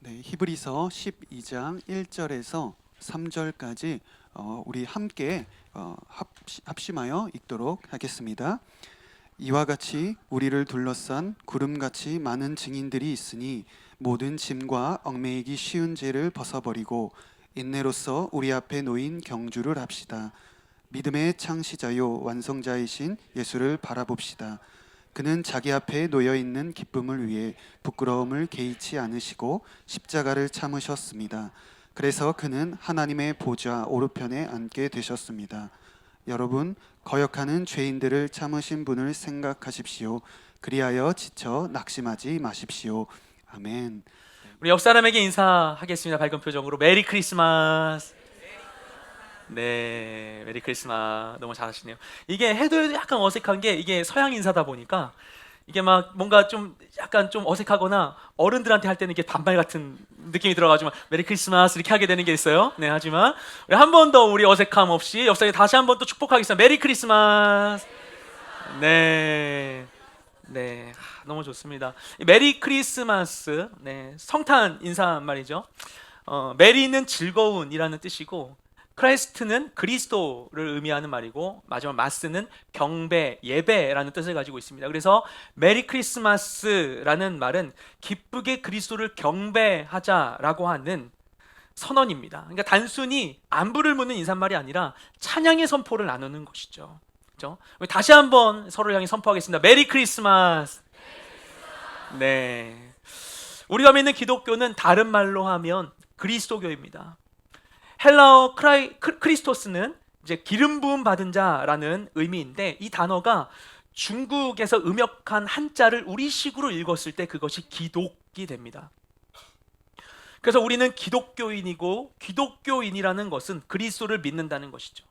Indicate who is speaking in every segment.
Speaker 1: 네, 히브리서 12장 1절에서 3절까지 우리 함께 합심하여 읽도록 하겠습니다. 이와 같이 우리를 둘러싼 구름같이 많은 증인들이 있으니 모든 짐과 얽매이기 쉬운 죄를 벗어버리고 인내로써 우리 앞에 놓인 경주를 합시다. 믿음의 창시자요 완성자이신 예수를 바라봅시다. 그는 자기 앞에 놓여 있는 기쁨을 위해 부끄러움을 개의치 않으시고 십자가를 참으셨습니다. 그래서 그는 하나님의 보좌 오른편에 앉게 되셨습니다. 여러분, 거역하는 죄인들을 참으신 분을 생각하십시오. 그리하여 지쳐 낙심하지 마십시오. 아멘.
Speaker 2: 우리 옆 사람에게 인사하겠습니다. 밝은 표정으로 메리 크리스마스. 네, 메리 크리스마스. 너무 잘하시네요. 이게 해도 약간 어색한 게 이게 서양 인사다 보니까 이게 막 뭔가 좀 약간 좀 어색하거나 어른들한테 할 때는 이게 반말 같은 느낌이 들어가지고 메리 크리스마스 이렇게 하게 되는 게 있어요. 네, 하지만 한 번 더 우리 어색함 없이 옆 사람에 다시 한 번 또 축복하겠습니다. 메리 크리스마스. 네. 네, 너무 좋습니다. 메리 크리스마스, 네, 성탄 인사말이죠. 메리는 즐거운이라는 뜻이고, 크라이스트는 그리스도를 의미하는 말이고, 마지막 마스는 경배, 예배라는 뜻을 가지고 있습니다. 그래서 메리 크리스마스라는 말은 기쁘게 그리스도를 경배하자라고 하는 선언입니다. 그러니까 단순히 안부를 묻는 인사말이 아니라 찬양의 선포를 나누는 것이죠. 그렇죠? 다시 한번 서로를 향해 선포하겠습니다. 메리 크리스마스. 네. 우리가 믿는 기독교는 다른 말로 하면 그리스도교입니다. 헬라어 크리스토스는 이제 기름 부음 받은 자라는 의미인데 이 단어가 중국에서 음역한 한자를 우리식으로 읽었을 때 그것이 기독이 됩니다. 그래서 우리는 기독교인이고 기독교인이라는 것은 그리스도를 믿는다는 것이죠.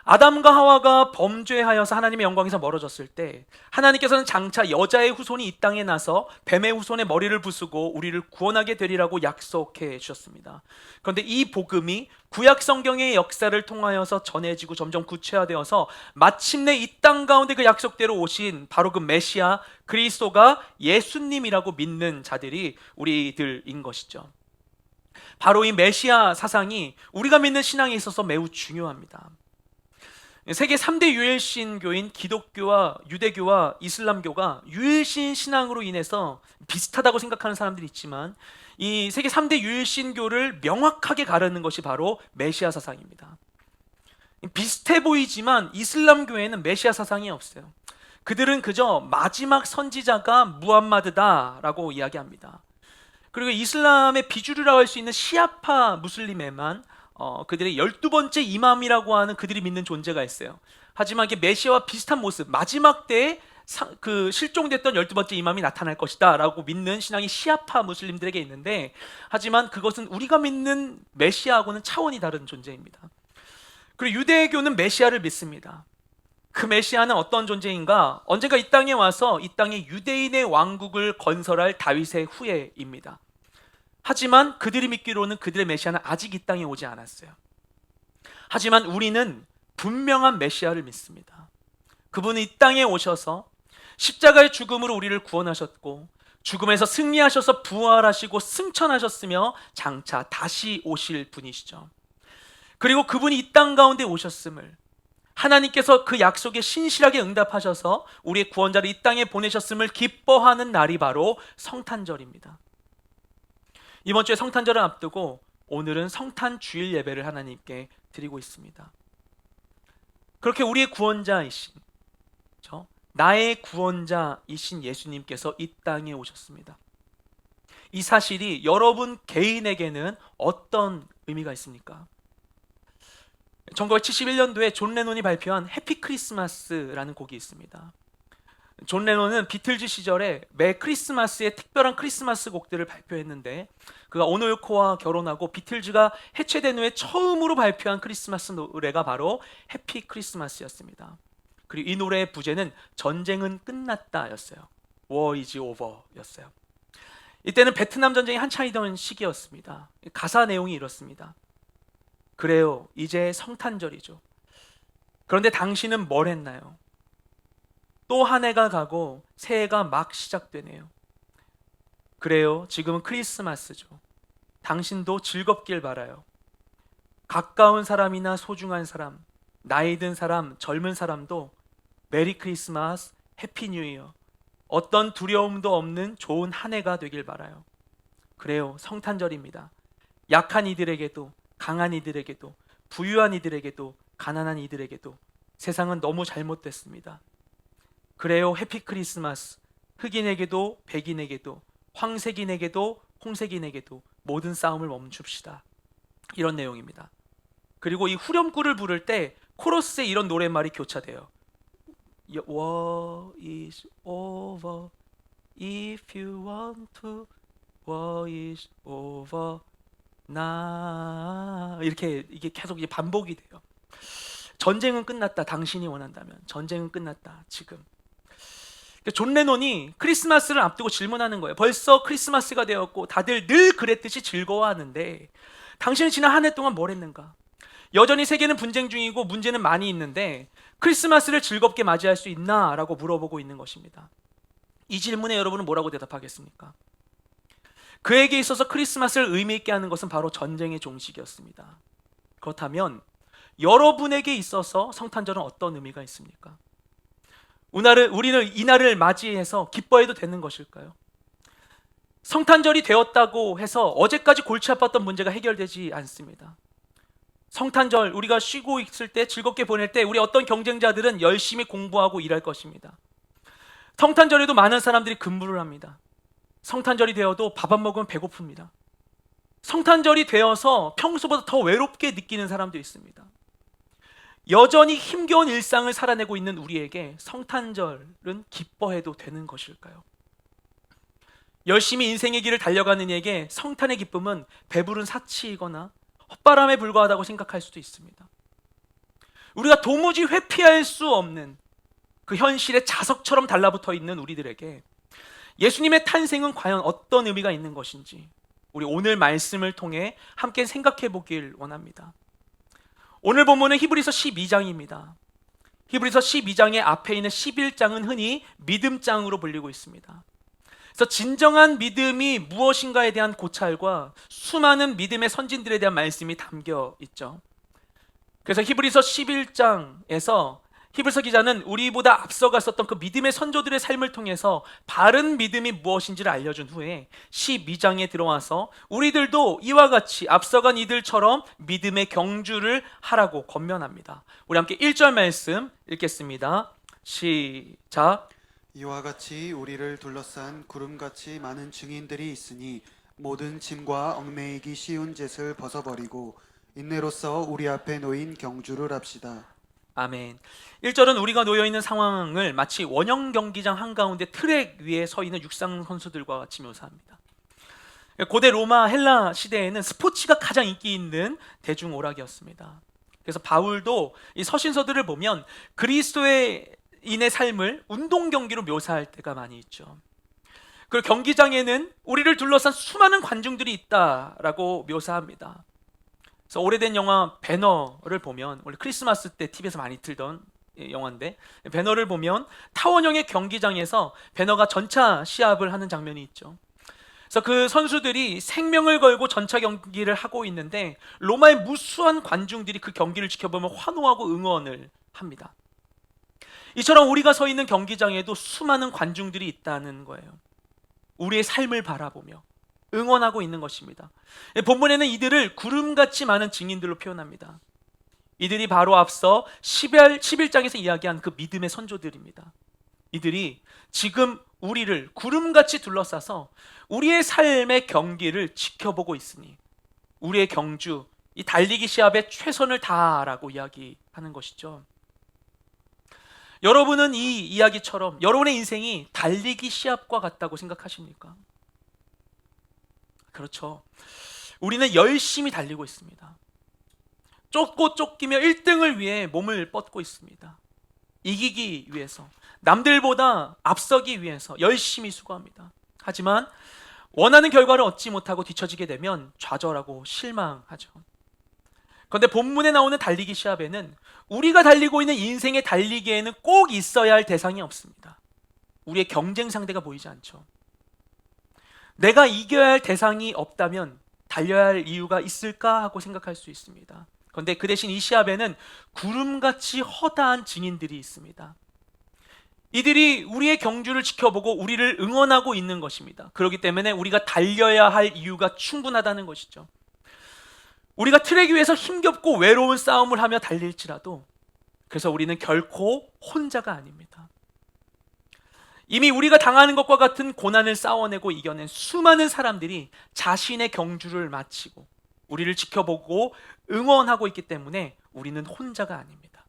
Speaker 2: 아담과 하와가 범죄하여서 하나님의 영광에서 멀어졌을 때 하나님께서는 장차 여자의 후손이 이 땅에 나서 뱀의 후손의 머리를 부수고 우리를 구원하게 되리라고 약속해 주셨습니다. 그런데 이 복음이 구약 성경의 역사를 통하여서 전해지고 점점 구체화되어서 마침내 이 땅 가운데 그 약속대로 오신 바로 그 메시아 그리스도가 예수님이라고 믿는 자들이 우리들인 것이죠. 바로 이 메시아 사상이 우리가 믿는 신앙에 있어서 매우 중요합니다. 세계 3대 유일신교인 기독교와 유대교와 이슬람교가 유일신 신앙으로 인해서 비슷하다고 생각하는 사람들이 있지만 이 세계 3대 유일신교를 명확하게 가르는 것이 바로 메시아 사상입니다. 비슷해 보이지만 이슬람교에는 메시아 사상이 없어요. 그들은 그저 마지막 선지자가 무함마드다라고 이야기합니다. 그리고 이슬람의 비주류라고 할 수 있는 시아파 무슬림에만 그들의 12번째 이맘이라고 하는 그들이 믿는 존재가 있어요. 하지만 이게 메시아와 비슷한 모습, 마지막 때에 그 실종됐던 12번째 이맘이 나타날 것이다 라고 믿는 신앙이 시아파 무슬림들에게 있는데, 하지만 그것은 우리가 믿는 메시아하고는 차원이 다른 존재입니다. 그리고 유대교는 메시아를 믿습니다. 그 메시아는 어떤 존재인가? 언젠가 이 땅에 와서 이 땅에 유대인의 왕국을 건설할 다윗의 후예입니다. 하지만 그들이 믿기로는 그들의 메시아는 아직 이 땅에 오지 않았어요. 하지만 우리는 분명한 메시아를 믿습니다. 그분은 이 땅에 오셔서 십자가의 죽음으로 우리를 구원하셨고 죽음에서 승리하셔서 부활하시고 승천하셨으며 장차 다시 오실 분이시죠. 그리고 그분이 이 땅 가운데 오셨음을, 하나님께서 그 약속에 신실하게 응답하셔서 우리의 구원자를 이 땅에 보내셨음을 기뻐하는 날이 바로 성탄절입니다. 이번 주에 성탄절을 앞두고 오늘은 성탄 주일 예배를 하나님께 드리고 있습니다. 그렇게 우리의 구원자이신, 나의 구원자이신 예수님께서 이 땅에 오셨습니다. 이 사실이 여러분 개인에게는 어떤 의미가 있습니까? 1971년도에 존 레논이 발표한 해피 크리스마스라는 곡이 있습니다. 존 레논은 비틀즈 시절에 매 크리스마스에 특별한 크리스마스 곡들을 발표했는데, 그가 오노요코와 결혼하고 비틀즈가 해체된 후에 처음으로 발표한 크리스마스 노래가 바로 해피 크리스마스였습니다. 그리고 이 노래의 부제는 전쟁은 끝났다 였어요. War is over 였어요. 이때는 베트남 전쟁이 한창이던 시기였습니다. 가사 내용이 이렇습니다. 그래요, 이제 성탄절이죠. 그런데 당신은 뭘 했나요? 또 한 해가 가고 새해가 막 시작되네요. 그래요. 지금은 크리스마스죠. 당신도 즐겁길 바라요. 가까운 사람이나 소중한 사람, 나이 든 사람, 젊은 사람도 메리 크리스마스, 해피 뉴 이어, 어떤 두려움도 없는 좋은 한 해가 되길 바라요. 그래요. 성탄절입니다. 약한 이들에게도, 강한 이들에게도, 부유한 이들에게도, 가난한 이들에게도 세상은 너무 잘못됐습니다. 그래요. 해피 크리스마스. 흑인에게도 백인에게도 황색인에게도 홍색인에게도 모든 싸움을 멈춥시다. 이런 내용입니다. 그리고 이 후렴구를 부를 때 코러스에 이런 노랫말이 교차돼요. War is over if you want to. War is over now. 이렇게 이게 계속 이제 반복이 돼요. 전쟁은 끝났다. 당신이 원한다면. 전쟁은 끝났다. 지금. 존 레논이 크리스마스를 앞두고 질문하는 거예요. 벌써 크리스마스가 되었고 다들 늘 그랬듯이 즐거워하는데 당신은 지난 한 해 동안 뭘 했는가? 여전히 세계는 분쟁 중이고 문제는 많이 있는데 크리스마스를 즐겁게 맞이할 수 있나? 라고 물어보고 있는 것입니다. 이 질문에 여러분은 뭐라고 대답하겠습니까? 그에게 있어서 크리스마스를 의미 있게 하는 것은 바로 전쟁의 종식이었습니다. 그렇다면 여러분에게 있어서 성탄절은 어떤 의미가 있습니까? 우리는 이날을 맞이해서 기뻐해도 되는 것일까요? 성탄절이 되었다고 해서 어제까지 골치 아팠던 문제가 해결되지 않습니다. 성탄절 우리가 쉬고 있을 때 즐겁게 보낼 때 우리 어떤 경쟁자들은 열심히 공부하고 일할 것입니다. 성탄절에도 많은 사람들이 근무를 합니다. 성탄절이 되어도 밥 안 먹으면 배고픕니다. 성탄절이 되어서 평소보다 더 외롭게 느끼는 사람도 있습니다. 여전히 힘겨운 일상을 살아내고 있는 우리에게 성탄절은 기뻐해도 되는 것일까요? 열심히 인생의 길을 달려가는 이에게 성탄의 기쁨은 배부른 사치이거나 헛바람에 불과하다고 생각할 수도 있습니다. 우리가 도무지 회피할 수 없는 그 현실에 자석처럼 달라붙어 있는 우리들에게 예수님의 탄생은 과연 어떤 의미가 있는 것인지 우리 오늘 말씀을 통해 함께 생각해 보길 원합니다. 오늘 본문은 히브리서 12장입니다. 히브리서 12장의 앞에 있는 11장은 흔히 믿음장으로 불리고 있습니다. 그래서 진정한 믿음이 무엇인가에 대한 고찰과 수많은 믿음의 선진들에 대한 말씀이 담겨 있죠. 그래서 히브리서 11장에서 히브리서 기자는 우리보다 앞서갔었던 그 믿음의 선조들의 삶을 통해서 바른 믿음이 무엇인지를 알려준 후에 12장에 들어와서 우리들도 이와 같이 앞서간 이들처럼 믿음의 경주를 하라고 권면합니다. 우리 함께 1절 말씀 읽겠습니다. 시작.
Speaker 1: 이와 같이 우리를 둘러싼 구름같이 많은 증인들이 있으니 모든 짐과 얽매이기 쉬운 짓을 벗어버리고 인내로써 우리 앞에 놓인 경주를 합시다.
Speaker 2: 아멘. 1절은 우리가 놓여있는 상황을 마치 원형 경기장 한가운데 트랙 위에 서 있는 육상 선수들과 같이 묘사합니다. 고대 로마 헬라 시대에는 스포츠가 가장 인기 있는 대중오락이었습니다. 그래서 바울도 이 서신서들을 보면 그리스도인의 삶을 운동 경기로 묘사할 때가 많이 있죠. 그리고 경기장에는 우리를 둘러싼 수많은 관중들이 있다라고 묘사합니다. 그래서 오래된 영화 배너를 보면 원래 크리스마스 때 TV에서 많이 틀던 영화인데 배너를 보면 타원형의 경기장에서 배너가 전차 시합을 하는 장면이 있죠. 그래서 그 선수들이 생명을 걸고 전차 경기를 하고 있는데 로마의 무수한 관중들이 그 경기를 지켜보며 환호하고 응원을 합니다. 이처럼 우리가 서 있는 경기장에도 수많은 관중들이 있다는 거예요. 우리의 삶을 바라보며 응원하고 있는 것입니다. 본문에는 이들을 구름같이 많은 증인들로 표현합니다. 이들이 바로 앞서 11장에서 이야기한 그 믿음의 선조들입니다. 이들이 지금 우리를 구름같이 둘러싸서 우리의 삶의 경기를 지켜보고 있으니 우리의 경주, 이 달리기 시합에 최선을 다하라고 이야기하는 것이죠. 여러분은 이 이야기처럼 여러분의 인생이 달리기 시합과 같다고 생각하십니까? 그렇죠. 우리는 열심히 달리고 있습니다. 쫓고 쫓기며 1등을 위해 몸을 뻗고 있습니다. 이기기 위해서, 남들보다 앞서기 위해서 열심히 수고합니다. 하지만 원하는 결과를 얻지 못하고 뒤처지게 되면 좌절하고 실망하죠. 그런데 본문에 나오는 달리기 시합에는 우리가 달리고 있는 인생의 달리기에는 꼭 있어야 할 대상이 없습니다. 우리의 경쟁 상대가 보이지 않죠. 내가 이겨야 할 대상이 없다면 달려야 할 이유가 있을까 하고 생각할 수 있습니다. 그런데 그 대신 이 시합에는 구름같이 허다한 증인들이 있습니다. 이들이 우리의 경주를 지켜보고 우리를 응원하고 있는 것입니다. 그렇기 때문에 우리가 달려야 할 이유가 충분하다는 것이죠. 우리가 트랙 위에서 힘겹고 외로운 싸움을 하며 달릴지라도 그래서 우리는 결코 혼자가 아닙니다. 이미 우리가 당하는 것과 같은 고난을 싸워내고 이겨낸 수많은 사람들이 자신의 경주를 마치고 우리를 지켜보고 응원하고 있기 때문에 우리는 혼자가 아닙니다.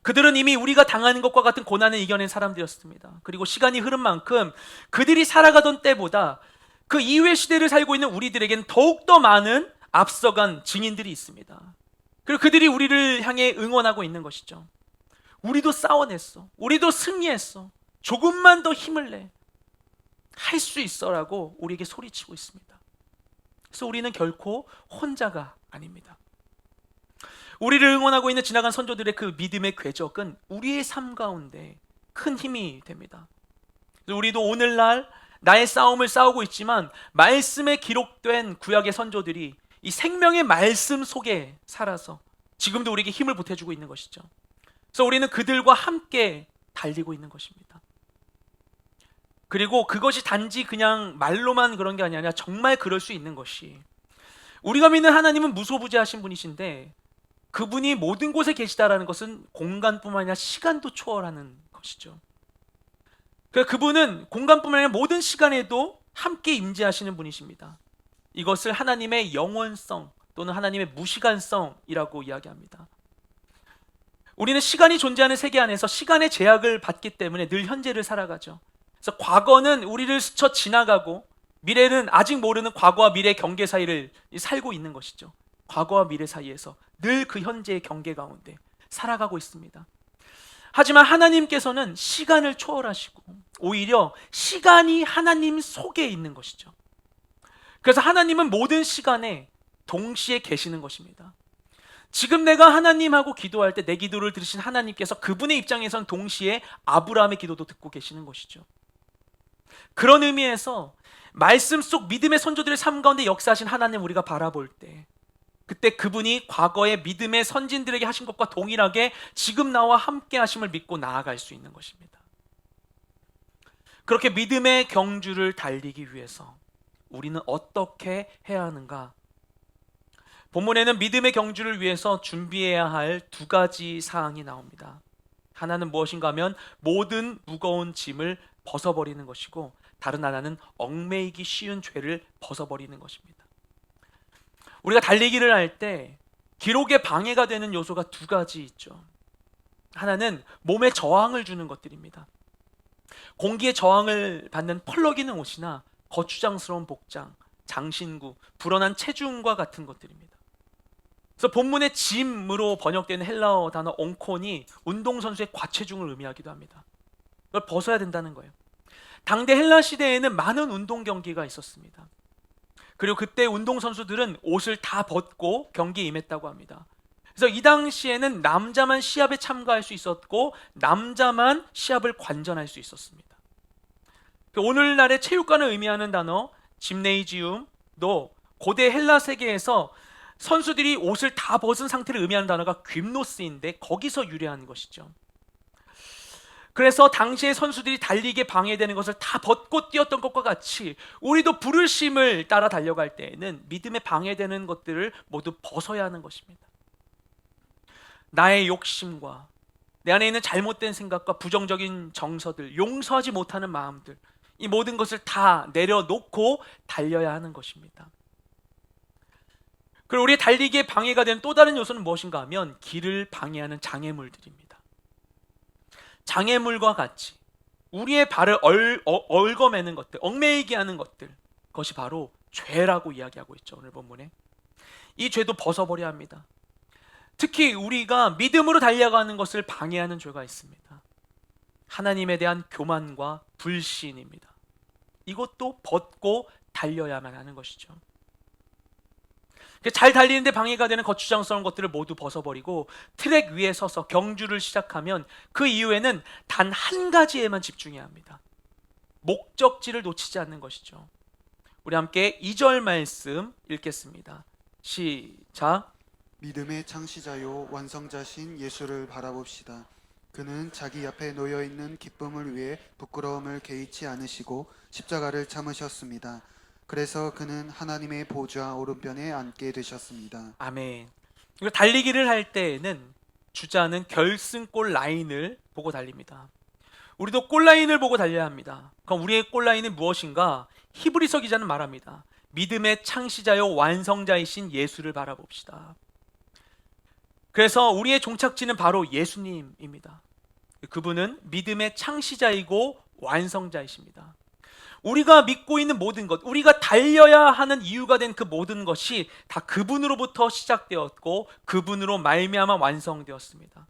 Speaker 2: 그들은 이미 우리가 당하는 것과 같은 고난을 이겨낸 사람들이었습니다. 그리고 시간이 흐른 만큼 그들이 살아가던 때보다 그 이후의 시대를 살고 있는 우리들에겐 더욱더 많은 앞서간 증인들이 있습니다. 그리고 그들이 우리를 향해 응원하고 있는 것이죠. 우리도 싸워냈어. 우리도 승리했어. 조금만 더 힘을 내. 할 수 있어라고 우리에게 소리치고 있습니다. 그래서 우리는 결코 혼자가 아닙니다. 우리를 응원하고 있는 지나간 선조들의 그 믿음의 궤적은 우리의 삶 가운데 큰 힘이 됩니다. 우리도 오늘날 나의 싸움을 싸우고 있지만 말씀에 기록된 구약의 선조들이 이 생명의 말씀 속에 살아서 지금도 우리에게 힘을 보태주고 있는 것이죠. 그래서 우리는 그들과 함께 달리고 있는 것입니다. 그리고 그것이 단지 그냥 말로만 그런 게 아니라 정말 그럴 수 있는 것이, 우리가 믿는 하나님은 무소부재하신 분이신데 그분이 모든 곳에 계시다라는 것은 공간뿐만 아니라 시간도 초월하는 것이죠. 그분은 공간뿐만 아니라 모든 시간에도 함께 임재하시는 분이십니다. 이것을 하나님의 영원성 또는 하나님의 무시간성이라고 이야기합니다. 우리는 시간이 존재하는 세계 안에서 시간의 제약을 받기 때문에 늘 현재를 살아가죠. 그래서 과거는 우리를 스쳐 지나가고 미래는 아직 모르는 과거와 미래의 경계 사이를 살고 있는 것이죠. 과거와 미래 사이에서 늘 그 현재의 경계 가운데 살아가고 있습니다. 하지만 하나님께서는 시간을 초월하시고 오히려 시간이 하나님 속에 있는 것이죠. 그래서 하나님은 모든 시간에 동시에 계시는 것입니다. 지금 내가 하나님하고 기도할 때 내 기도를 들으신 하나님께서 그분의 입장에서는 동시에 아브라함의 기도도 듣고 계시는 것이죠. 그런 의미에서 말씀 속 믿음의 선조들의 삶 가운데 역사하신 하나님 우리가 바라볼 때 그때 그분이 과거의 믿음의 선진들에게 하신 것과 동일하게 지금 나와 함께 하심을 믿고 나아갈 수 있는 것입니다. 그렇게 믿음의 경주를 달리기 위해서 우리는 어떻게 해야 하는가? 본문에는 믿음의 경주를 위해서 준비해야 할 두 가지 사항이 나옵니다. 하나는 무엇인가 하면 모든 무거운 짐을 벗어버리는 것이고, 다른 하나는 얽매이기 쉬운 죄를 벗어버리는 것입니다. 우리가 달리기를 할 때 기록에 방해가 되는 요소가 두 가지 있죠. 하나는 몸에 저항을 주는 것들입니다. 공기에 저항을 받는 펄럭이는 옷이나 거추장스러운 복장, 장신구, 불어난 체중과 같은 것들입니다. 그래서 본문의 짐으로 번역되는 헬라어 단어 옹콘이 운동선수의 과체중을 의미하기도 합니다. 그걸 벗어야 된다는 거예요. 당대 헬라 시대에는 많은 운동 경기가 있었습니다. 그리고 그때 운동선수들은 옷을 다 벗고 경기에 임했다고 합니다. 그래서 이 당시에는 남자만 시합에 참가할 수 있었고 남자만 시합을 관전할 수 있었습니다. 오늘날의 체육관을 의미하는 단어 짐네이지움도 고대 헬라 세계에서 선수들이 옷을 다 벗은 상태를 의미하는 단어가 귐노스인데 거기서 유래한 것이죠. 그래서 당시의 선수들이 달리기에 방해되는 것을 다 벗고 뛰었던 것과 같이 우리도 부르심을 따라 달려갈 때에는 믿음에 방해되는 것들을 모두 벗어야 하는 것입니다. 나의 욕심과 내 안에 있는 잘못된 생각과 부정적인 정서들, 용서하지 못하는 마음들, 이 모든 것을 다 내려놓고 달려야 하는 것입니다. 그리고 우리의 달리기에 방해가 되는 또 다른 요소는 무엇인가 하면 길을 방해하는 장애물들입니다. 장애물과 같이 우리의 발을 얽어매는 것들, 얽매이게 하는 것들, 그것이 바로 죄라고 이야기하고 있죠. 오늘 본문에 이 죄도 벗어버려야 합니다. 특히 우리가 믿음으로 달려가는 것을 방해하는 죄가 있습니다. 하나님에 대한 교만과 불신입니다. 이것도 벗고 달려야만 하는 것이죠. 잘 달리는데 방해가 되는 거추장스러운 것들을 모두 벗어버리고 트랙 위에 서서 경주를 시작하면 그 이후에는 단 한 가지에만 집중해야 합니다. 목적지를 놓치지 않는 것이죠. 우리 함께 2절 말씀 읽겠습니다. 시작.
Speaker 1: 믿음의 창시자요 완성자신 예수를 바라봅시다. 그는 자기 앞에 놓여 있는 기쁨을 위해 부끄러움을 개의치 않으시고 십자가를 참으셨습니다. 그래서 그는 하나님의 보좌 오른편에 앉게 되셨습니다.
Speaker 2: 아멘. 그리고 달리기를 할 때에는 주자는 결승골 라인을 보고 달립니다. 우리도 골라인을 보고 달려야 합니다. 그럼 우리의 골라인은 무엇인가? 히브리서 기자는 말합니다. 믿음의 창시자요 완성자이신 예수를 바라봅시다. 그래서 우리의 종착지는 바로 예수님입니다. 그분은 믿음의 창시자이고 완성자이십니다. 우리가 믿고 있는 모든 것, 우리가 달려야 하는 이유가 된 그 모든 것이 다 그분으로부터 시작되었고 그분으로 말미암아 완성되었습니다.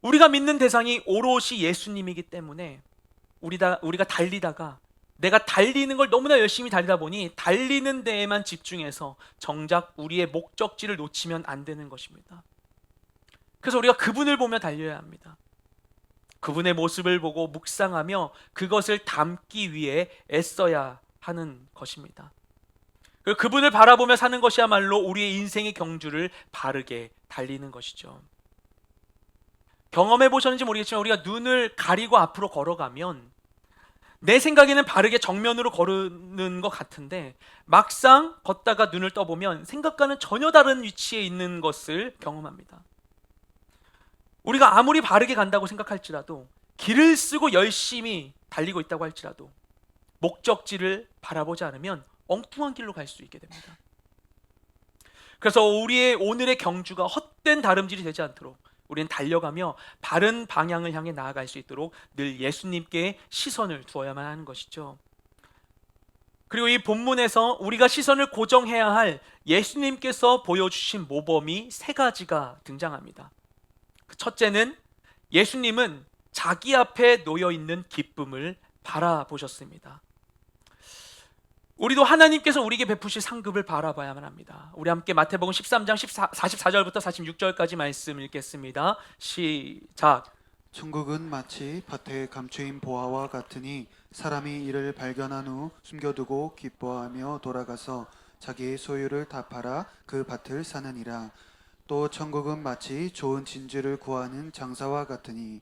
Speaker 2: 우리가 믿는 대상이 오롯이 예수님이기 때문에 우리가 달리다가 내가 달리는 걸 너무나 열심히 달리다 보니 달리는 데에만 집중해서 정작 우리의 목적지를 놓치면 안 되는 것입니다. 그래서 우리가 그분을 보며 달려야 합니다. 그분의 모습을 보고 묵상하며 그것을 담기 위해 애써야 하는 것입니다. 그분을 바라보며 사는 것이야말로 우리의 인생의 경주를 바르게 달리는 것이죠. 경험해 보셨는지 모르겠지만 우리가 눈을 가리고 앞으로 걸어가면 내 생각에는 바르게 정면으로 걸으는 것 같은데 막상 걷다가 눈을 떠보면 생각과는 전혀 다른 위치에 있는 것을 경험합니다. 우리가 아무리 바르게 간다고 생각할지라도 길을 쓰고 열심히 달리고 있다고 할지라도 목적지를 바라보지 않으면 엉뚱한 길로 갈 수 있게 됩니다. 그래서 우리의 오늘의 경주가 헛된 다름질이 되지 않도록 우리는 달려가며 바른 방향을 향해 나아갈 수 있도록 늘 예수님께 시선을 두어야만 하는 것이죠. 그리고 이 본문에서 우리가 시선을 고정해야 할 예수님께서 보여주신 모범이 세 가지가 등장합니다. 첫째는 예수님은 자기 앞에 놓여 있는 기쁨을 바라보셨습니다. 우리도 하나님께서 우리에게 베푸실 상급을 바라봐야만 합니다. 우리 함께 마태복음 13장 44절부터 46절까지 말씀 읽겠습니다. 시작.
Speaker 1: 천국은 마치 밭에 감추인 보화와 같으니 사람이 이를 발견한 후 숨겨두고 기뻐하며 돌아가서 자기의 소유를 다 팔아 그 밭을 사느니라. 또 천국은 마치 좋은 진주를 구하는 장사와 같으니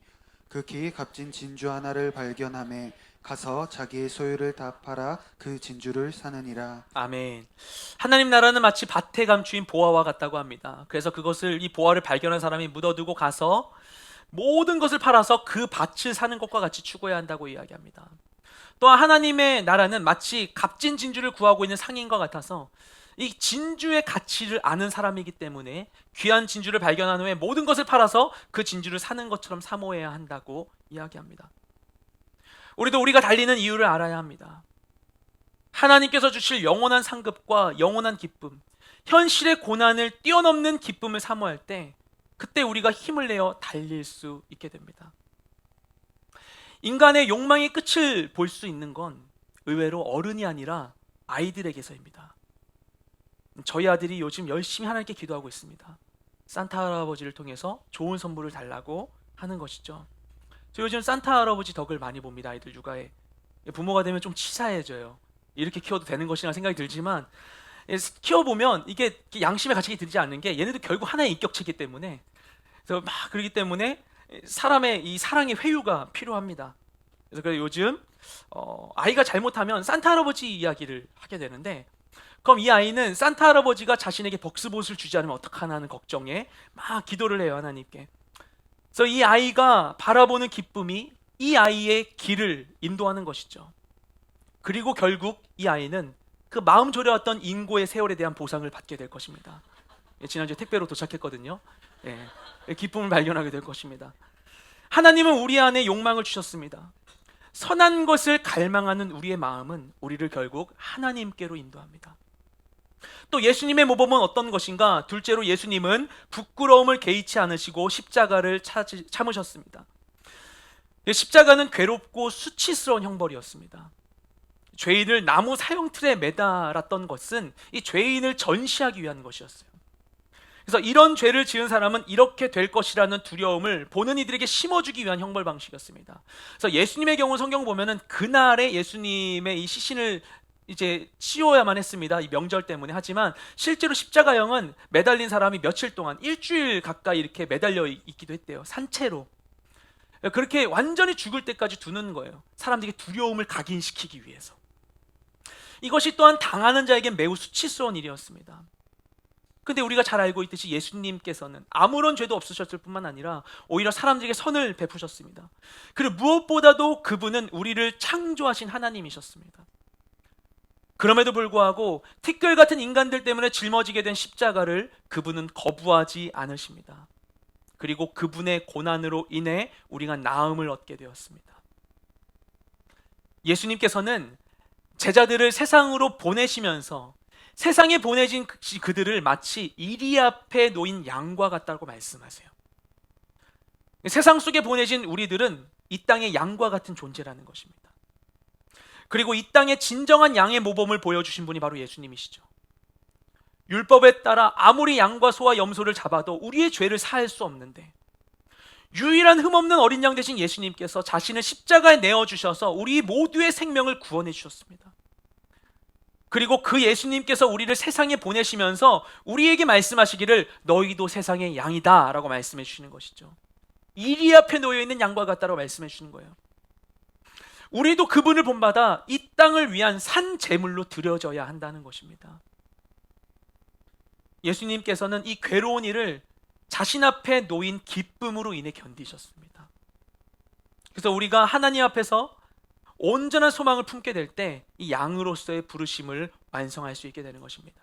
Speaker 1: 극히 값진 진주 하나를 발견하매 가서 자기의 소유를 다 팔아 그 진주를 사느니라.
Speaker 2: 아멘. 하나님 나라는 마치 밭에 감추인 보화와 같다고 합니다. 그래서 그것을 이 보화를 발견한 사람이 묻어두고 가서 모든 것을 팔아서 그 밭을 사는 것과 같이 추구해야 한다고 이야기합니다. 또한 하나님의 나라는 마치 값진 진주를 구하고 있는 상인과 같아서 이 진주의 가치를 아는 사람이기 때문에 귀한 진주를 발견한 후에 모든 것을 팔아서 그 진주를 사는 것처럼 사모해야 한다고 이야기합니다. 우리도 우리가 달리는 이유를 알아야 합니다. 하나님께서 주실 영원한 상급과 영원한 기쁨, 현실의 고난을 뛰어넘는 기쁨을 사모할 때 그때 우리가 힘을 내어 달릴 수 있게 됩니다. 인간의 욕망의 끝을 볼 수 있는 건 의외로 어른이 아니라 아이들에게서입니다. 저희 아들이 요즘 열심히 하나님께 기도하고 있습니다. 산타 할아버지를 통해서 좋은 선물을 달라고 하는 것이죠. 저 요즘 산타 할아버지 덕을 많이 봅니다. 아이들 육아에. 부모가 되면 좀 치사해져요. 이렇게 키워도 되는 것이라 생각이 들지만 키워보면 이게 양심의 가책이 들지 않는 게 얘네도 결국 하나의 인격체이기 때문에 그래서 막 그러기 때문에 사람의 이 사랑의 회유가 필요합니다. 그래서 요즘 아이가 잘못하면 산타 할아버지 이야기를 하게 되는데 그럼 이 아이는 산타 할아버지가 자신에게 벅스봇을 주지 않으면 어떡하나 하는 걱정에 막 기도를 해요, 하나님께. 그래서 이 아이가 바라보는 기쁨이 이 아이의 길을 인도하는 것이죠. 그리고 결국 이 아이는 그 마음 졸여왔던 인고의 세월에 대한 보상을 받게 될 것입니다. 지난주에 택배로 도착했거든요. 기쁨을 발견하게 될 것입니다. 하나님은 우리 안에 욕망을 주셨습니다. 선한 것을 갈망하는 우리의 마음은 우리를 결국 하나님께로 인도합니다. 또 예수님의 모범은 어떤 것인가? 둘째로 예수님은 부끄러움을 개의치 않으시고 십자가를 참으셨습니다. 십자가는 괴롭고 수치스러운 형벌이었습니다. 죄인을 나무 사형틀에 매달았던 것은 이 죄인을 전시하기 위한 것이었어요. 그래서 이런 죄를 지은 사람은 이렇게 될 것이라는 두려움을 보는 이들에게 심어주기 위한 형벌 방식이었습니다. 그래서 예수님의 경우 성경 보면은 그날에 예수님의 이 시신을 이제 치워야만 했습니다. 이 명절 때문에. 하지만 실제로 십자가형은 매달린 사람이 며칠 동안 일주일 가까이 이렇게 매달려 있기도 했대요. 산채로. 그렇게 완전히 죽을 때까지 두는 거예요. 사람들에게 두려움을 각인시키기 위해서. 이것이 또한 당하는 자에겐 매우 수치스러운 일이었습니다. 근데 우리가 잘 알고 있듯이 예수님께서는 아무런 죄도 없으셨을 뿐만 아니라 오히려 사람들에게 선을 베푸셨습니다. 그리고 무엇보다도 그분은 우리를 창조하신 하나님이셨습니다. 그럼에도 불구하고 티끌 같은 인간들 때문에 짊어지게 된 십자가를 그분은 거부하지 않으십니다. 그리고 그분의 고난으로 인해 우리가 나음을 얻게 되었습니다. 예수님께서는 제자들을 세상으로 보내시면서 세상에 보내진 그들을 마치 이리 앞에 놓인 양과 같다고 말씀하세요. 세상 속에 보내진 우리들은 이 땅의 양과 같은 존재라는 것입니다. 그리고 이 땅의 진정한 양의 모범을 보여주신 분이 바로 예수님이시죠. 율법에 따라 아무리 양과 소와 염소를 잡아도 우리의 죄를 사할 수 없는데 유일한 흠없는 어린 양 되신 예수님께서 자신을 십자가에 내어주셔서 우리 모두의 생명을 구원해 주셨습니다. 그리고 그 예수님께서 우리를 세상에 보내시면서 우리에게 말씀하시기를 너희도 세상의 양이다 라고 말씀해 주시는 것이죠. 이리 앞에 놓여있는 양과 같다라고 말씀해 주시는 거예요. 우리도 그분을 본받아 이 땅을 위한 산 제물로 드려져야 한다는 것입니다. 예수님께서는 이 괴로운 일을 자신 앞에 놓인 기쁨으로 인해 견디셨습니다. 그래서 우리가 하나님 앞에서 온전한 소망을 품게 될 때 이 양으로서의 부르심을 완성할 수 있게 되는 것입니다.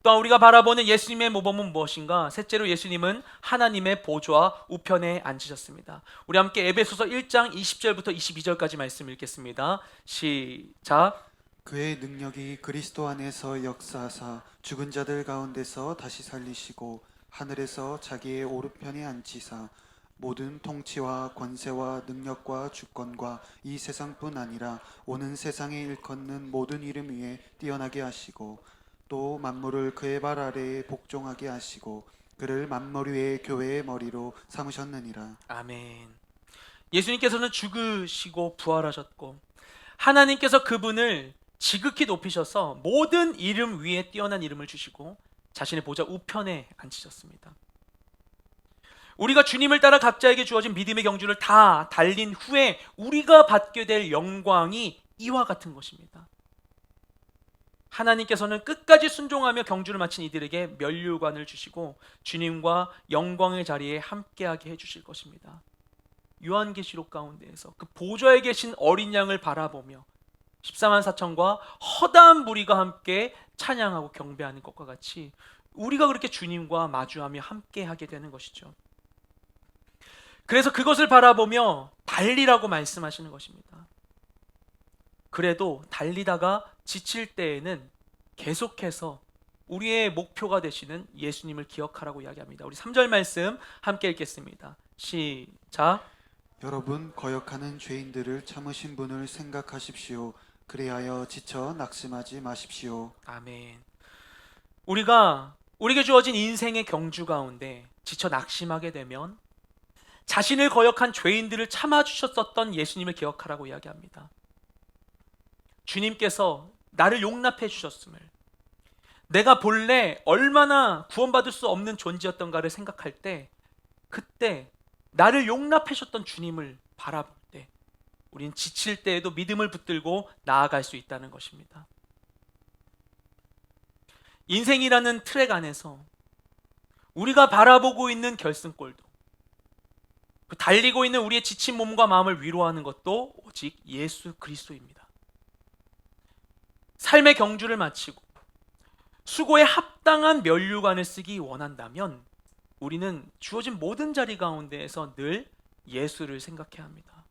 Speaker 2: 또한 우리가 바라보는 예수님의 모범은 무엇인가? 셋째로 예수님은 하나님의 보좌 우편에 앉으셨습니다. 우리 함께 에베소서 1장 20절부터 22절까지 말씀 읽겠습니다. 시작.
Speaker 1: 그의 능력이 그리스도 안에서 역사하사 죽은 자들 가운데서 다시 살리시고 하늘에서 자기의 오른편에 앉히사 모든 통치와 권세와 능력과 주권과 이 세상뿐 아니라 오는 세상에 일컫는 모든 이름 위에 뛰어나게 하시고 또 만물을 그의 발 아래에 복종하게 하시고 그를 만물 위의 교회의 머리로 삼으셨느니라.
Speaker 2: 아멘. 예수님께서는 죽으시고 부활하셨고 하나님께서 그분을 지극히 높이셔서 모든 이름 위에 뛰어난 이름을 주시고 자신의 보좌 우편에 앉히셨습니다. 우리가 주님을 따라 각자에게 주어진 믿음의 경주를 다 달린 후에 우리가 받게 될 영광이 이와 같은 것입니다. 하나님께서는 끝까지 순종하며 경주를 마친 이들에게 면류관을 주시고 주님과 영광의 자리에 함께하게 해주실 것입니다. 요한계시록 가운데에서 그 보좌에 계신 어린 양을 바라보며 14만 4천과 허다한 무리가 함께 찬양하고 경배하는 것과 같이 우리가 그렇게 주님과 마주하며 함께하게 되는 것이죠. 그래서 그것을 바라보며 달리라고 말씀하시는 것입니다. 그래도 달리다가 지칠 때에는 계속해서 우리의 목표가 되시는 예수님을 기억하라고 이야기합니다. 우리 3절 말씀 함께 읽겠습니다. 시작.
Speaker 1: 여러분 거역하는 죄인들을 참으신 분을 생각하십시오. 그리하여 지쳐 낙심하지 마십시오.
Speaker 2: 아멘. 우리에게 주어진 인생의 경주 가운데 지쳐 낙심하게 되면 자신을 거역한 죄인들을 참아주셨었던 예수님을 기억하라고 이야기합니다. 주님께서 나를 용납해 주셨음을, 내가 본래 얼마나 구원받을 수 없는 존재였던가를 생각할 때 그때 나를 용납해 주셨던 주님을 바라볼 때 우리는 지칠 때에도 믿음을 붙들고 나아갈 수 있다는 것입니다. 인생이라는 트랙 안에서 우리가 바라보고 있는 결승골도 달리고 있는 우리의 지친 몸과 마음을 위로하는 것도 오직 예수 그리스도입니다. 삶의 경주를 마치고 수고에 합당한 면류관을 쓰기 원한다면 우리는 주어진 모든 자리 가운데에서 늘 예수를 생각해야 합니다.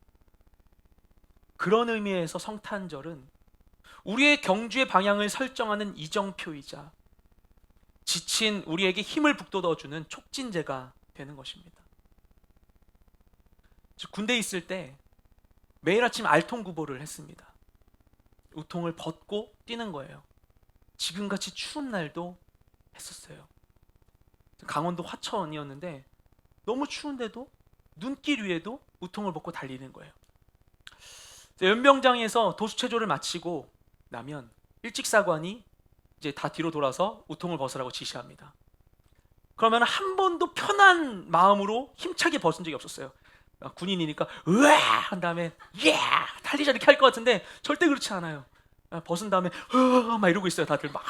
Speaker 2: 그런 의미에서 성탄절은 우리의 경주의 방향을 설정하는 이정표이자 지친 우리에게 힘을 북돋워주는 촉진제가 되는 것입니다. 군대에 있을 때 매일 아침 알통구보를 했습니다. 우통을 벗고 뛰는 거예요. 지금같이 추운 날도 했었어요. 강원도 화천이었는데 너무 추운데도 눈길 위에도 우통을 벗고 달리는 거예요. 연병장에서 도수체조를 마치고 나면 일직사관이 이제 다 뒤로 돌아서 우통을 벗으라고 지시합니다. 그러면 한 번도 편한 마음으로 힘차게 벗은 적이 없었어요. 군인이니까 으아 한 다음에 예 달리자 이렇게 할 것 같은데 절대 그렇지 않아요. 벗은 다음에 막 이러고 있어요. 다들 막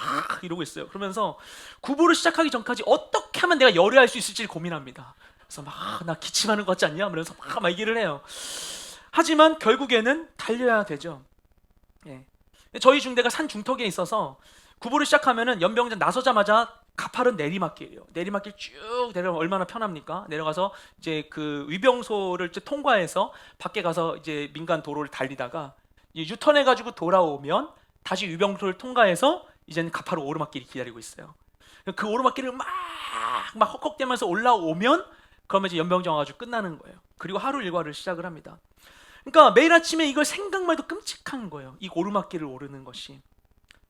Speaker 2: 이러고 있어요. 그러면서 구보를 시작하기 전까지 어떻게 하면 내가 열애할 수 있을지 고민합니다. 그래서 막 나 기침하는 것 같지 않냐? 그러면서 막 얘기를 해요. 하지만 결국에는 달려야 되죠. 예. 저희 중대가 산 중턱에 있어서 구보를 시작하면은 연병장 나서자마자 가파른 내리막길이에요. 내리막길 쭉 내려가면 얼마나 편합니까? 내려가서 이제 그 위병소를 이제 통과해서 밖에 가서 이제 민간 도로를 달리다가 유턴해가지고 돌아오면 다시 위병소를 통과해서 이제는 가파른 오르막길이 기다리고 있어요. 그 오르막길을 막 헉헉대면서 올라오면 그러면 이제 연병장 와가지고 끝나는 거예요. 그리고 하루 일과를 시작을 합니다. 그러니까 매일 아침에 이걸 생각만 해도 끔찍한 거예요. 이 오르막길을 오르는 것이.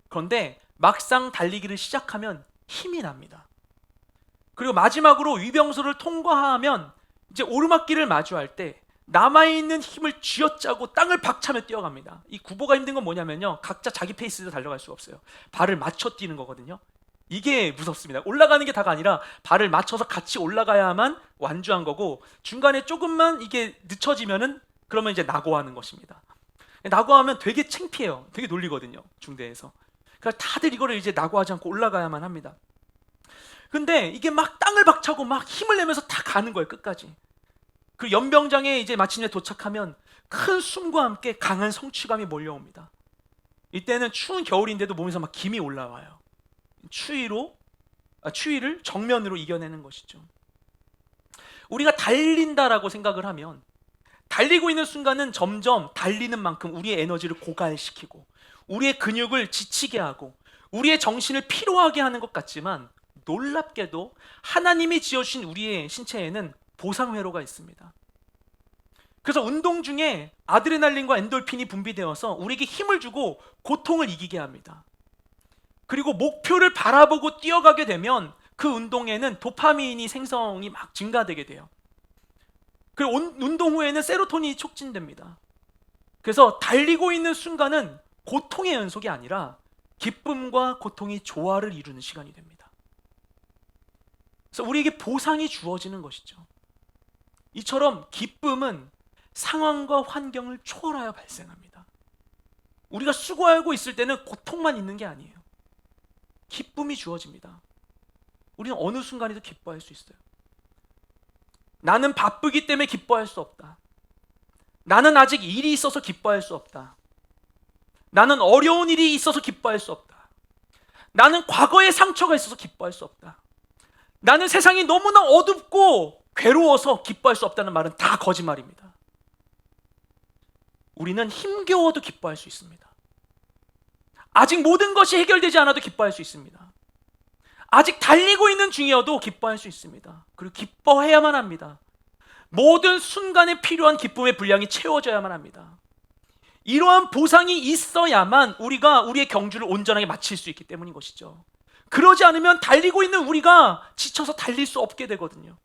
Speaker 2: 그런데 막상 달리기를 시작하면 힘이 납니다. 그리고 마지막으로 위병소를 통과하면 이제 오르막길을 마주할 때 남아있는 힘을 쥐어짜고 땅을 박차며 뛰어갑니다. 이 구보가 힘든 건 뭐냐면요, 각자 자기 페이스로 달려갈 수가 없어요. 발을 맞춰 뛰는 거거든요. 이게 무섭습니다. 올라가는 게 다가 아니라 발을 맞춰서 같이 올라가야만 완주한 거고, 중간에 조금만 이게 늦춰지면은 그러면 이제 낙오하는 것입니다. 낙오하면 되게 창피해요. 되게 놀리거든요, 중대에서. 그러니까 다들 이거를 이제 낙오하지 않고 올라가야만 합니다. 근데 이게 막 땅을 박차고 막 힘을 내면서 다 가는 거예요, 끝까지. 그 연병장에 이제 마침내 도착하면 큰 숨과 함께 강한 성취감이 몰려옵니다. 이때는 추운 겨울인데도 몸에서 막 김이 올라와요. 추위를 정면으로 이겨내는 것이죠. 우리가 달린다라고 생각을 하면 달리고 있는 순간은 점점 달리는 만큼 우리의 에너지를 고갈시키고 우리의 근육을 지치게 하고 우리의 정신을 피로하게 하는 것 같지만, 놀랍게도 하나님이 지어주신 우리의 신체에는 보상회로가 있습니다. 그래서 운동 중에 아드레날린과 엔돌핀이 분비되어서 우리에게 힘을 주고 고통을 이기게 합니다. 그리고 목표를 바라보고 뛰어가게 되면 그 운동에는 도파민이 생성이 막 증가되게 돼요. 그리고 운동 후에는 세로토닌이 촉진됩니다. 그래서 달리고 있는 순간은 고통의 연속이 아니라 기쁨과 고통이 조화를 이루는 시간이 됩니다. 그래서 우리에게 보상이 주어지는 것이죠. 이처럼 기쁨은 상황과 환경을 초월하여 발생합니다. 우리가 수고하고 있을 때는 고통만 있는 게 아니에요. 기쁨이 주어집니다. 우리는 어느 순간에도 기뻐할 수 있어요. 나는 바쁘기 때문에 기뻐할 수 없다. 나는 아직 일이 있어서 기뻐할 수 없다. 나는 어려운 일이 있어서 기뻐할 수 없다. 나는 과거의 상처가 있어서 기뻐할 수 없다. 나는 세상이 너무나 어둡고 괴로워서 기뻐할 수 없다는 말은 다 거짓말입니다. 우리는 힘겨워도 기뻐할 수 있습니다. 아직 모든 것이 해결되지 않아도 기뻐할 수 있습니다. 아직 달리고 있는 중이어도 기뻐할 수 있습니다. 그리고 기뻐해야만 합니다. 모든 순간에 필요한 기쁨의 분량이 채워져야만 합니다. 이러한 보상이 있어야만 우리가 우리의 경주를 온전하게 마칠 수 있기 때문인 것이죠. 그러지 않으면 달리고 있는 우리가 지쳐서 달릴 수 없게 되거든요.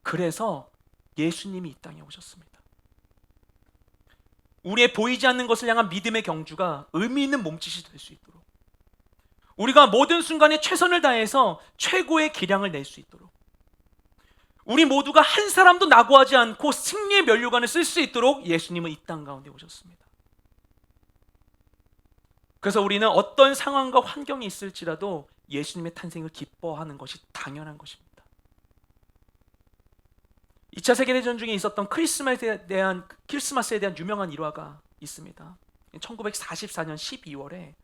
Speaker 2: 그래서 예수님이 이 땅에 오셨습니다. 우리의 보이지 않는 것을 향한 믿음의 경주가 의미 있는 몸짓이 될 수 있도록, 우리가 모든 순간에 최선을 다해서 최고의 기량을 낼 수 있도록, 우리 모두가 한 사람도 낙오하지 않고 승리의 면류관을 쓸 수 있도록 예수님은 이 땅 가운데 오셨습니다. 그래서 우리는 어떤 상황과 환경이 있을지라도 예수님의 탄생을 기뻐하는 것이 당연한 것입니다. 2차 세계대전 중에 있었던 크리스마스에 대한 유명한 일화가 있습니다. 1944년 12월에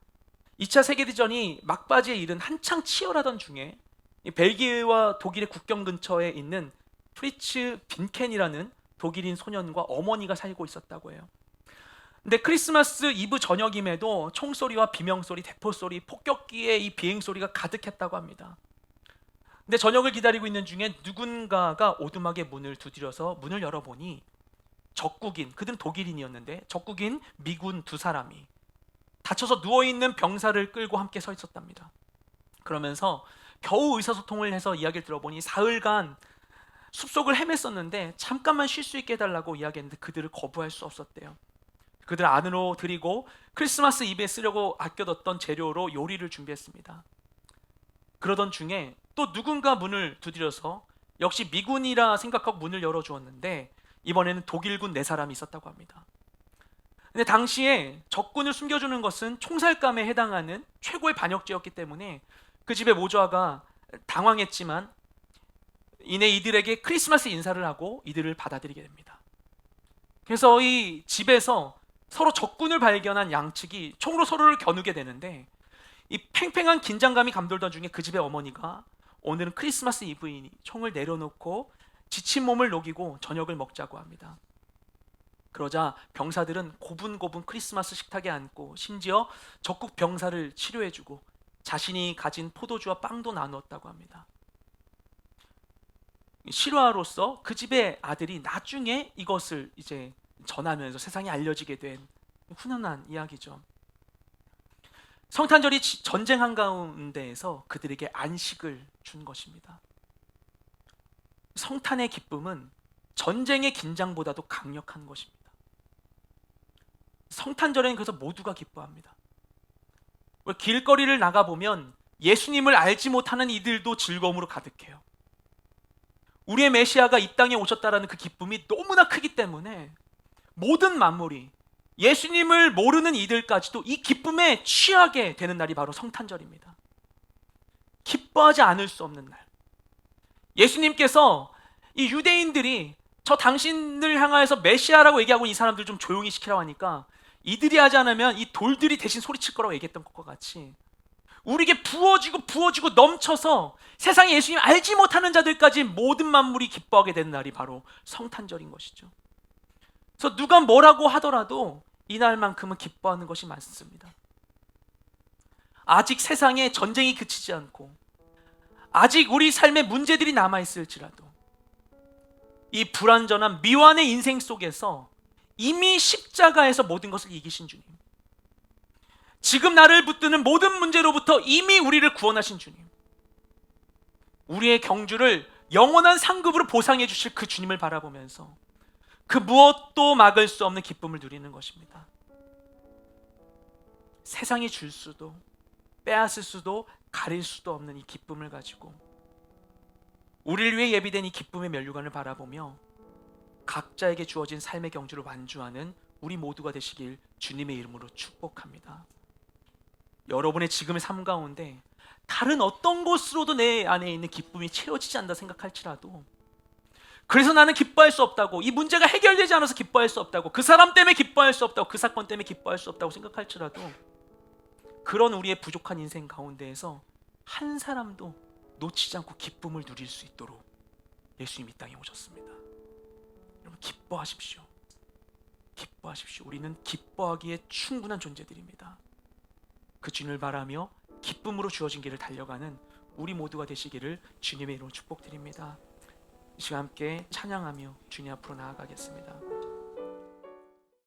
Speaker 2: 2차 세계대전이 막바지에 이른 한창 치열하던 중에 벨기에와 독일의 국경 근처에 있는 프리츠 빈켄이라는 독일인 소년과 어머니가 살고 있었다고 해요. 근데 크리스마스 이브 저녁임에도 총소리와 비명소리, 대포소리, 폭격기의 이 비행소리가 가득했다고 합니다. 근데 저녁을 기다리고 있는 중에 누군가가 오두막에 문을 두드려서 문을 열어보니 적국인, 그들은 독일인이었는데 적국인 미군 두 사람이 다쳐서 누워있는 병사를 끌고 함께 서 있었답니다. 그러면서 겨우 의사소통을 해서 이야기를 들어보니 사흘간 숲속을 헤맸었는데 잠깐만 쉴 수 있게 해달라고 이야기했는데 그들을 거부할 수 없었대요. 그들 안으로 들이고 크리스마스 이브에 쓰려고 아껴뒀던 재료로 요리를 준비했습니다. 그러던 중에 또 누군가 문을 두드려서 역시 미군이라 생각하고 문을 열어주었는데 이번에는 독일군 4사람이 있었다고 합니다. 근데 당시에 적군을 숨겨주는 것은 총살감에 해당하는 최고의 반역죄였기 때문에 그 집의 모조아가 당황했지만 이내 이들에게 크리스마스 인사를 하고 이들을 받아들이게 됩니다. 그래서 이 집에서 서로 적군을 발견한 양측이 총으로 서로를 겨누게 되는데 이 팽팽한 긴장감이 감돌던 중에 그 집의 어머니가 오늘은 크리스마스 이브이니 총을 내려놓고 지친 몸을 녹이고 저녁을 먹자고 합니다. 그러자 병사들은 고분고분 크리스마스 식탁에 앉고 심지어 적국 병사를 치료해주고 자신이 가진 포도주와 빵도 나누었다고 합니다. 실화로서 그 집의 아들이 나중에 이것을 이제 전하면서 세상에 알려지게 된 훈훈한 이야기죠. 성탄절이 전쟁 한가운데에서 그들에게 안식을 준 것입니다. 성탄의 기쁨은 전쟁의 긴장보다도 강력한 것입니다. 성탄절에는 그래서 모두가 기뻐합니다. 길거리를 나가보면 예수님을 알지 못하는 이들도 즐거움으로 가득해요. 우리의 메시아가 이 땅에 오셨다라는 그 기쁨이 너무나 크기 때문에 모든 만물이 예수님을 모르는 이들까지도 이 기쁨에 취하게 되는 날이 바로 성탄절입니다. 기뻐하지 않을 수 없는 날. 예수님께서 이 유대인들이 저 당신을 향하여서 메시아라고 얘기하고 이 사람들 좀 조용히 시키라고 하니까 이들이 하지 않으면 이 돌들이 대신 소리칠 거라고 얘기했던 것과 같이 우리에게 부어지고 넘쳐서 세상에 예수님 알지 못하는 자들까지 모든 만물이 기뻐하게 되는 날이 바로 성탄절인 것이죠. 그래서 누가 뭐라고 하더라도 이날만큼은 기뻐하는 것이 맞습니다. 아직 세상에 전쟁이 그치지 않고 아직 우리 삶에 문제들이 남아있을지라도 이 불완전한 미완의 인생 속에서 이미 십자가에서 모든 것을 이기신 주님, 지금 나를 붙드는 모든 문제로부터 이미 우리를 구원하신 주님, 우리의 경주를 영원한 상급으로 보상해 주실 그 주님을 바라보면서 그 무엇도 막을 수 없는 기쁨을 누리는 것입니다. 세상이 줄 수도 빼앗을 수도 가릴 수도 없는 이 기쁨을 가지고 우리를 위해 예비된 이 기쁨의 면류관을 바라보며 각자에게 주어진 삶의 경주를 완주하는 우리 모두가 되시길 주님의 이름으로 축복합니다. 여러분의 지금의 삶 가운데 다른 어떤 것으로도 내 안에 있는 기쁨이 채워지지 않는다 생각할지라도, 그래서 나는 기뻐할 수 없다고, 이 문제가 해결되지 않아서 기뻐할 수 없다고, 그 사람 때문에 기뻐할 수 없다고, 그 사건 때문에 기뻐할 수 없다고 생각할지라도, 그런 우리의 부족한 인생 가운데에서 한 사람도 놓치지 않고 기쁨을 누릴 수 있도록 예수님이 이 땅에 오셨습니다. 여러분, 기뻐하십시오. 기뻐하십시오. 우리는 기뻐하기에 충분한 존재들입니다. 그 주님을 바라며 기쁨으로 주어진 길을 달려가는 우리 모두가 되시기를 주님의 이름으로 축복드립니다. 이 시간 함께 찬양하며 주님 앞으로 나아가겠습니다.